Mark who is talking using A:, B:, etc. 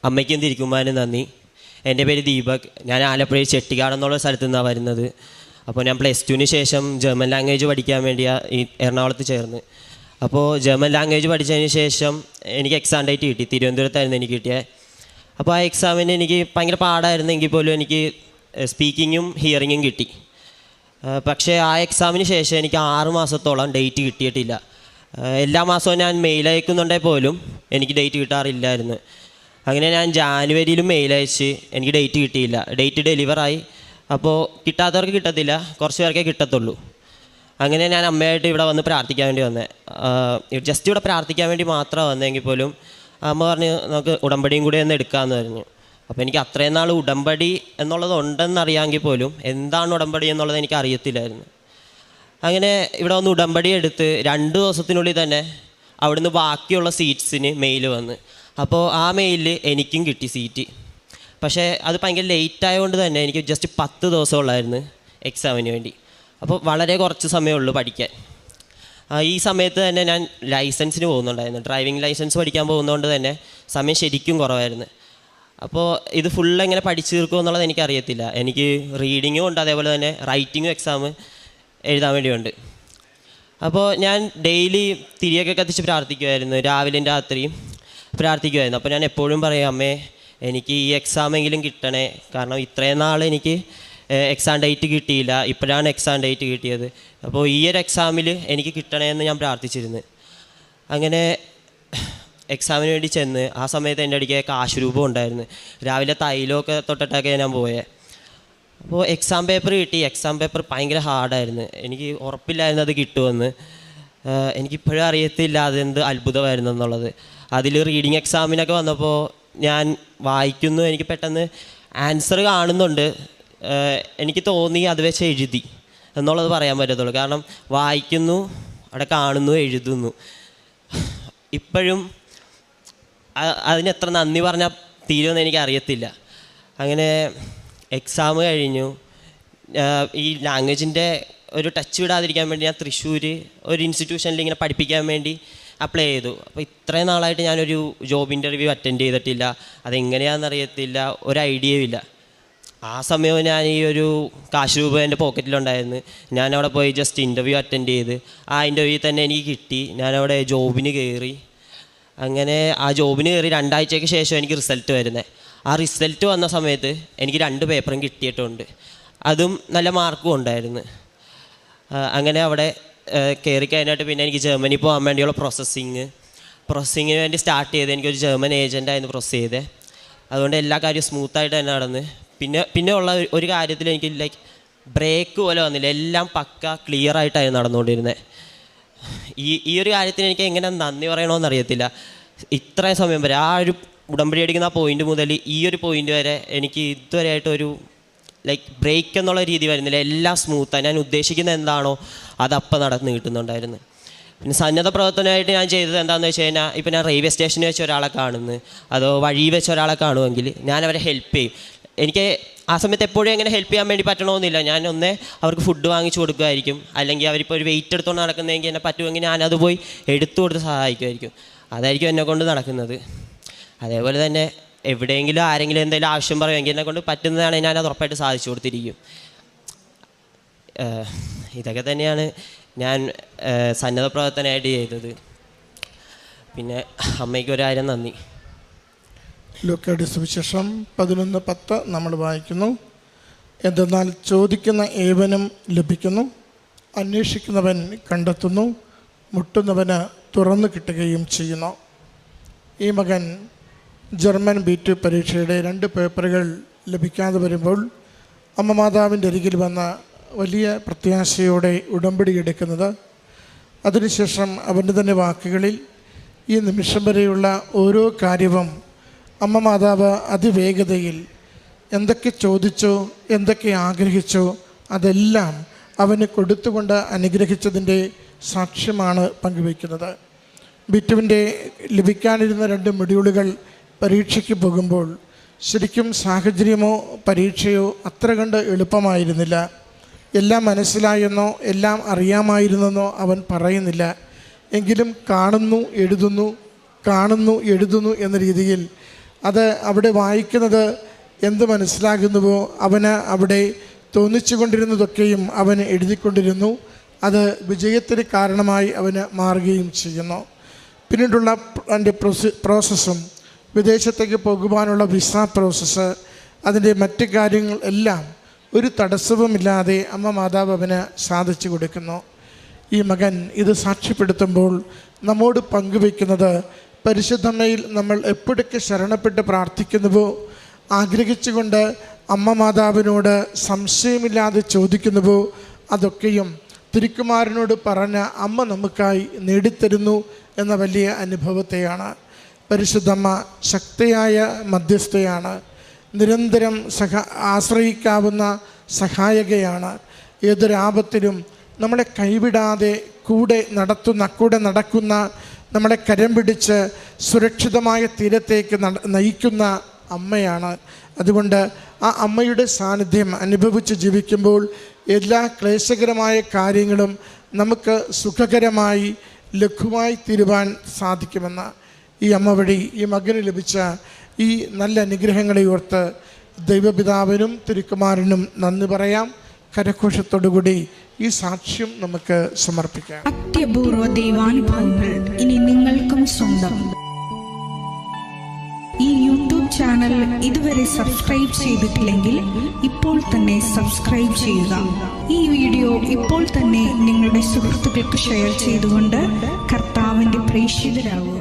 A: അമ്മയ്ക്കും തിരിക്കുമാനും നന്ദി. എൻ്റെ പേര് ദീപക്. ഞാൻ ആലപ്പുഴ ചെട്ടിക്കാട് എന്നുള്ള സ്ഥലത്തു നിന്നാണ് വരുന്നത്. അപ്പോൾ ഞാൻ +2 ശേഷം ജർമ്മൻ ലാംഗ്വേജ് പഠിക്കാൻ വേണ്ടി ഈ എറണാകുളത്ത് ചേർന്ന്. അപ്പോൾ ജർമ്മൻ ലാംഗ്വേജ് പഠിച്ചതിന് ശേഷം എനിക്ക് എക്സാം ഡേറ്റ് കിട്ടി. തിരുവനന്തപുരത്തായിരുന്നു എനിക്ക് കിട്ടിയത്. അപ്പോൾ ആ എക്സാമിന് എനിക്ക് ഭയങ്കര പാടായിരുന്നെങ്കിൽ പോലും എനിക്ക് സ്പീക്കിങ്ങും ഹിയറിങ്ങും കിട്ടി. പക്ഷേ ആ എക്സാമിന് ശേഷം എനിക്ക് 6 മാസത്തോളം ഡേറ്റ് കിട്ടിയിട്ടില്ല. എല്ലാ മാസവും ഞാൻ മെയിൽ അയക്കുന്നുണ്ടെങ്കിൽ പോലും എനിക്ക് ഡേറ്റ് കിട്ടാറില്ലായിരുന്നു. അങ്ങനെ ഞാൻ ജാനുവരിയിലും മെയിൽ അയച്ച് എനിക്ക് ഡേറ്റ് കിട്ടിയില്ല. ഡേറ്റ് ഡെലിവറായി. അപ്പോൾ കിട്ടാത്തവർക്ക് കിട്ടത്തില്ല, കുറച്ച് പേർക്കേ കിട്ടത്തുള്ളൂ. അങ്ങനെ ഞാൻ അമ്മയായിട്ട് ഇവിടെ വന്ന് പ്രാർത്ഥിക്കാൻ വേണ്ടി വന്നേ. ജസ്റ്റ് ഇവിടെ പ്രാർത്ഥിക്കാൻ വേണ്ടി മാത്രമാണ് വന്നതെങ്കിൽ പോലും അമ്മ പറഞ്ഞ് നമുക്ക് ഉടമ്പടിയും കൂടി ഒന്ന് എടുക്കാമെന്ന് പറഞ്ഞു. അപ്പോൾ എനിക്ക് അത്രയും നാൾ ഉടമ്പടി എന്നുള്ളത് ഉണ്ടെന്നറിയാമെങ്കിൽ പോലും എന്താണ് ഉടമ്പടി എന്നുള്ളത് എനിക്ക് അറിയത്തില്ലായിരുന്നു. അങ്ങനെ ഇവിടെ വന്ന് ഉടമ്പടി എടുത്ത് 2 ദിവസത്തിനുള്ളിൽ തന്നെ അവിടുന്ന് ബാക്കിയുള്ള സീറ്റ്സിന് മെയിൽ വന്ന്. അപ്പോൾ ആ മെയിലിൽ എനിക്കും കിട്ടി സീറ്റ്. പക്ഷേ അത് ഭയങ്കര ലേറ്റ് ആയതുകൊണ്ട് തന്നെ എനിക്ക് ജസ്റ്റ് 10 ദിവസമുള്ളായിരുന്നു എക്സാമിന് വേണ്ടി. അപ്പോൾ വളരെ കുറച്ച് സമയമുള്ളൂ പഠിക്കാൻ. ഈ സമയത്ത് തന്നെ ഞാൻ ലൈസൻസിന് പോകുന്നുണ്ടായിരുന്നു. ഡ്രൈവിംഗ് ലൈസൻസ് പഠിക്കാൻ പോകുന്നതുകൊണ്ട് തന്നെ സമയം ശരിക്കും കുറവായിരുന്നു. അപ്പോൾ ഇത് ഫുള്ള് എങ്ങനെ പഠിച്ചു തീർക്കുമെന്നുള്ളത് എനിക്കറിയത്തില്ല. എനിക്ക് റീഡിങ്ങും ഉണ്ട്, അതേപോലെ തന്നെ റൈറ്റിങ്ങും എക്സാം എഴുതാൻ വേണ്ടിയുണ്ട്. അപ്പോൾ ഞാൻ ഡെയിലി തിരിയൊക്കെ കത്തിച്ച് പ്രാർത്ഥിക്കുമായിരുന്നു, രാവിലെയും രാത്രിയും പ്രാർത്ഥിക്കുമായിരുന്നു. അപ്പോൾ ഞാൻ എപ്പോഴും പറയും, അമ്മേ എനിക്ക് ഈ എക്സാമെങ്കിലും കിട്ടണേ, കാരണം ഇത്രയും നാൾ എനിക്ക് എക്സാം ഡേറ്റ് കിട്ടിയില്ല, ഇപ്പോഴാണ് എക്സാം ഡേറ്റ് കിട്ടിയത്. അപ്പോൾ ഈ ഒരു എക്സാമിൽ എനിക്ക് കിട്ടണേ എന്ന് ഞാൻ പ്രാർത്ഥിച്ചിരുന്നു. അങ്ങനെ എക്സാമിന് വേണ്ടി ചെന്ന് ആ സമയത്ത് എൻ്റെ അടുക്കെ കാശ് രൂപം ഉണ്ടായിരുന്നു. രാവിലെ തൈലമൊക്കെ തൊട്ടിട്ടൊക്കെ ഞാൻ പോയത്. അപ്പോൾ എക്സാം പേപ്പർ കിട്ടി. എക്സാം പേപ്പർ ഭയങ്കര ഹാർഡായിരുന്നു. എനിക്ക് ഉറപ്പില്ലായിരുന്നു അത് കിട്ടുമെന്ന്. എനിക്കിപ്പോഴും അറിയത്തില്ല അതെന്ത് അത്ഭുതമായിരുന്നു എന്നുള്ളത്. അതിൽ റീഡിങ് എക്സാമിനൊക്കെ വന്നപ്പോൾ ഞാൻ വായിക്കുന്നു, എനിക്ക് പെട്ടെന്ന് ആൻസർ കാണുന്നുണ്ട്. എനിക്ക് തോന്നി അത് വെച്ച് എഴുതി എന്നുള്ളത് പറയാൻ പറ്റത്തുള്ളൂ. കാരണം വായിക്കുന്നു, അവിടെ കാണുന്നു, എഴുതുന്നു. ഇപ്പോഴും അതിനെത്ര നന്ദി പറഞ്ഞാൽ തീരുമെന്ന് എനിക്കറിയത്തില്ല. അങ്ങനെ എക്സാം കഴിഞ്ഞു. ഈ ലാംഗ്വേജിൻ്റെ ഒരു ടച്ച് വിടാതിരിക്കാൻ വേണ്ടി ഞാൻ തൃശ്ശൂർ ഒരു ഇൻസ്റ്റിറ്റ്യൂഷനിൽ ഇങ്ങനെ പഠിപ്പിക്കാൻ വേണ്ടി അപ്ലൈ ചെയ്തു. അപ്പോൾ ഇത്രയും നാളായിട്ട് ഞാനൊരു ജോബ് ഇൻ്റർവ്യൂ അറ്റൻഡ് ചെയ്തിട്ടില്ല. അതെങ്ങനെയാണെന്നറിയത്തില്ല, ഒരു ഐഡിയയും ഇല്ല. ആ സമയവും ഞാൻ ഈ ഒരു കാശ് രൂപ എൻ്റെ പോക്കറ്റിലുണ്ടായിരുന്നു. ഞാനവിടെ പോയി ജസ്റ്റ് ഇൻ്റർവ്യൂ അറ്റൻഡ് ചെയ്ത് ആ ഇൻ്റർവ്യൂ തന്നെ എനിക്ക് കിട്ടി. ഞാനവിടെ ജോബിന് കയറി. അങ്ങനെ ആ ജോബിന് കയറി 2 ആഴ്ചയ്ക്ക് ശേഷം എനിക്ക് റിസൾട്ട് വരുന്നത്. ആ റിസൾട്ട് വന്ന സമയത്ത് എനിക്ക് 2 പേപ്പറും കിട്ടിയിട്ടുണ്ട്. അതും നല്ല മാർക്കും ഉണ്ടായിരുന്നു. അങ്ങനെ അവിടെ കയറി കഴിഞ്ഞിട്ട് പിന്നെ എനിക്ക് ജർമ്മനി പോകാൻ വേണ്ടിയുള്ള പ്രോസസ്സിങ്ങിന് വേണ്ടി സ്റ്റാർട്ട് ചെയ്ത് എനിക്കൊരു ജർമ്മൻ ഏജൻറ്റായിരുന്നു പ്രോസസ്സ് ചെയ്തത്. അതുകൊണ്ട് എല്ലാ കാര്യവും സ്മൂത്തായിട്ട് തന്നെ നടന്ന്. പിന്നെ ഉള്ള ഒരു കാര്യത്തിൽ എനിക്ക് ലൈക്ക് ബ്രേക്ക് പോലെ വന്നില്ല. എല്ലാം പക്ക ക്ലിയർ ആയിട്ടായിരുന്നു നടന്നുകൊണ്ടിരുന്നത്. ഈ ഒരു കാര്യത്തിന് എനിക്ക് എങ്ങനെ നന്ദി പറയണമെന്ന് അറിയത്തില്ല. ഇത്രയും സമയം വരെ ആ ഒരു ഉടമ്പടി അടിക്കുന്ന ആ പോയിൻ്റ് മുതൽ ഈ ഒരു പോയിൻ്റ് വരെ എനിക്ക് ഇതുവരെയായിട്ടൊരു ലൈക്ക് ബ്രേക്ക് എന്നുള്ള രീതി വരുന്നില്ല. എല്ലാം സ്മൂത്താണ്. ഞാൻ ഉദ്ദേശിക്കുന്നത് എന്താണോ അതപ്പം നടന്ന് കിട്ടുന്നുണ്ടായിരുന്നു. പിന്നെ സന്നദ്ധ പ്രവർത്തനമായിട്ട് ഞാൻ ചെയ്തത് എന്താണെന്ന് വെച്ച് കഴിഞ്ഞാൽ, ഇപ്പോൾ ഞാൻ റെയിൽവേ സ്റ്റേഷനിൽ വെച്ച് ഒരാളെ കാണുന്നു, അതോ വഴി വെച്ച് ഒരാളെ കാണുമെങ്കിൽ ഞാൻ അവരെ ഹെൽപ്പ് ചെയ്യും. എനിക്ക് ആ സമയത്ത് എപ്പോഴും എങ്ങനെ ഹെൽപ്പ് ചെയ്യാൻ വേണ്ടി പറ്റണമെന്നില്ല. ഞാൻ അവർക്ക് ഫുഡ് വാങ്ങിച്ചു കൊടുക്കുമായിരിക്കും, അല്ലെങ്കിൽ അവരിപ്പോൾ ഒരു വെയിറ്റ് എടുത്തുകൊണ്ട് നടക്കുന്നതെങ്കിൽ എന്നെ പറ്റുമെങ്കിൽ ഞാനത് പോയി എടുത്തു കൊടുത്ത് സഹായിക്കുമായിരിക്കും. അതായിരിക്കും എന്നെക്കൊണ്ട് നടക്കുന്നത്. അതേപോലെ തന്നെ എവിടെയെങ്കിലും ആരെങ്കിലും എന്തെങ്കിലും ആവശ്യം പറയുമെങ്കിൽ എന്നെക്കൊണ്ട് പറ്റുന്നതാണെങ്കിൽ ഞാനത് ഉറപ്പായിട്ട് സാധിച്ചു കൊടുത്തിരിക്കും. ഇതൊക്കെ തന്നെയാണ് ഞാൻ സന്നദ്ധ പ്രവർത്തനമായിട്ട് ചെയ്തത്. പിന്നെ അമ്മയ്ക്ക് 1000 നന്ദി.
B: ലൂക്കയുടെ സുവിശേഷം 11:10 നമ്മൾ വായിക്കുന്നു. എന്തെന്നാൽ ചോദിക്കുന്ന ഏവനും ലഭിക്കുന്നു, അന്വേഷിക്കുന്നവൻ കണ്ടെത്തുന്നു, മുട്ടുന്നവന് തുറന്നു കിട്ടുകയും ചെയ്യുന്നു. ഈ മകൻ ജർമ്മൻ B2 പരീക്ഷയുടെ 2 പേപ്പറുകൾ ലഭിക്കാതെ വരുമ്പോൾ അമ്മ മാതാവിൻ്റെ അരികിൽ വന്ന വലിയ പ്രത്യാശയോടെ ഉടമ്പടി എടുക്കുന്നത്, അതിനുശേഷം അവൻ്റെ തന്നെ വാക്കുകളിൽ ഈ നിമിഷം വരെയുള്ള ഓരോ കാര്യവും അമ്മ മാതാവ് അതിവേഗതയിൽ എന്തൊക്കെ ചോദിച്ചോ എന്തൊക്കെ ആഗ്രഹിച്ചോ അതെല്ലാം അവന് കൊടുത്തുകൊണ്ട് അനുഗ്രഹിച്ചതിൻ്റെ സാക്ഷ്യമാണ് പങ്കുവയ്ക്കുന്നത്. B2വിൻ്റെ ലഭിക്കാനിരുന്ന 2 മൊഡ്യൂളുകൾ പരീക്ഷയ്ക്ക് പോകുമ്പോൾ ശരിക്കും സാഹചര്യമോ പരീക്ഷയോ അത്ര കണ്ട് എളുപ്പമായിരുന്നില്ല. എല്ലാം മനസ്സിലായെന്നോ എല്ലാം അറിയാമായിരുന്നെന്നോ അവൻ പറയുന്നില്ല. എങ്കിലും കാണുന്നു എഴുതുന്നു എന്ന രീതിയിൽ അത് അവിടെ വായിക്കുന്നത് എന്ത് മനസ്സിലാകുന്നുവോ അവന് അവിടെ തോന്നിച്ചു കൊണ്ടിരുന്നതൊക്കെയും അവന് എഴുതിക്കൊണ്ടിരുന്നു. അത് വിജയത്തിന് കാരണമായി അവന് മാറുകയും ചെയ്യുന്നു. പിന്നീടുള്ള അതിൻ്റെ പ്രോസസ്സും വിദേശത്തേക്ക് പോകുവാനുള്ള വിസ പ്രോസസ്സ്, അതിൻ്റെ മറ്റ് കാര്യങ്ങൾ എല്ലാം ഒരു തടസ്സവുമില്ലാതെ അമ്മ മാതാവ് അവന് സാധിച്ചു കൊടുക്കുന്നു. ഈ മകൻ ഇത് സാക്ഷ്യപ്പെടുത്തുമ്പോൾ നമ്മോട് പങ്കുവയ്ക്കുന്നത്, പരിശുദ്ധമ്മയിൽ നമ്മൾ എപ്പോഴൊക്കെ ശരണപ്പെട്ട് പ്രാർത്ഥിക്കുന്നുവോ, ആഗ്രഹിച്ചുകൊണ്ട് അമ്മ മാതാവിനോട് സംശയമില്ലാതെ ചോദിക്കുന്നുവോ, അതൊക്കെയും തിരുക്കുമാരനോട് പറഞ്ഞ അമ്മ നമുക്കായി നേടിത്തരുന്നു എന്ന വലിയ അനുഭവത്തെയാണ്. പരിശുദ്ധമ്മ ശക്തിയായ മധ്യസ്ഥയാണ്, നിരന്തരം ആശ്രയിക്കാവുന്ന സഹായകയാണ്. ഏതൊരാപത്തിലും നമ്മളെ കൈവിടാതെ കൂടെ നടക്കുന്ന, നമ്മളെ കരം പിടിച്ച് സുരക്ഷിതമായ തീരത്തേക്ക് നയിക്കുന്ന അമ്മയാണ്. അതുകൊണ്ട് ആ അമ്മയുടെ സാന്നിധ്യം അനുഭവിച്ച് ജീവിക്കുമ്പോൾ എല്ലാ ക്ലേശകരമായ കാര്യങ്ങളും നമുക്ക് സുഖകരമായി ലഘുവായി തീരുവാൻ സാധിക്കുമെന്ന് ഈ അമ്മ വഴി ഈ മകന് ലഭിച്ച ഈ നല്ല അനുഗ്രഹങ്ങളെ ഓർത്ത് ദൈവപിതാവിനും തിരുക്കുമാരനും നന്ദി പറയാം. കരഘോഷത്തോടുകൂടി ഈ സാക്ഷ്യം നമുക്ക് സമർപ്പിക്കാം.
C: അത്യപൂർവ ദൈവാനുഭവങ്ങൾ ഇനി നിങ്ങൾക്കും സ്വന്തം. ഈ യൂട്യൂബ് ചാനൽ ഇതുവരെ സബ്സ്ക്രൈബ് ചെയ്തിട്ടില്ലെങ്കിൽ ഇപ്പോൾ തന്നെ സബ്സ്ക്രൈബ് ചെയ്യുക. ഈ വീഡിയോ ഇപ്പോൾ തന്നെ നിങ്ങളുടെ സുഹൃത്തുക്കൾക്ക് ഷെയർ ചെയ്തുകൊണ്ട് കർത്താവിൻ്റെ പ്രേക്ഷിതരാകുക.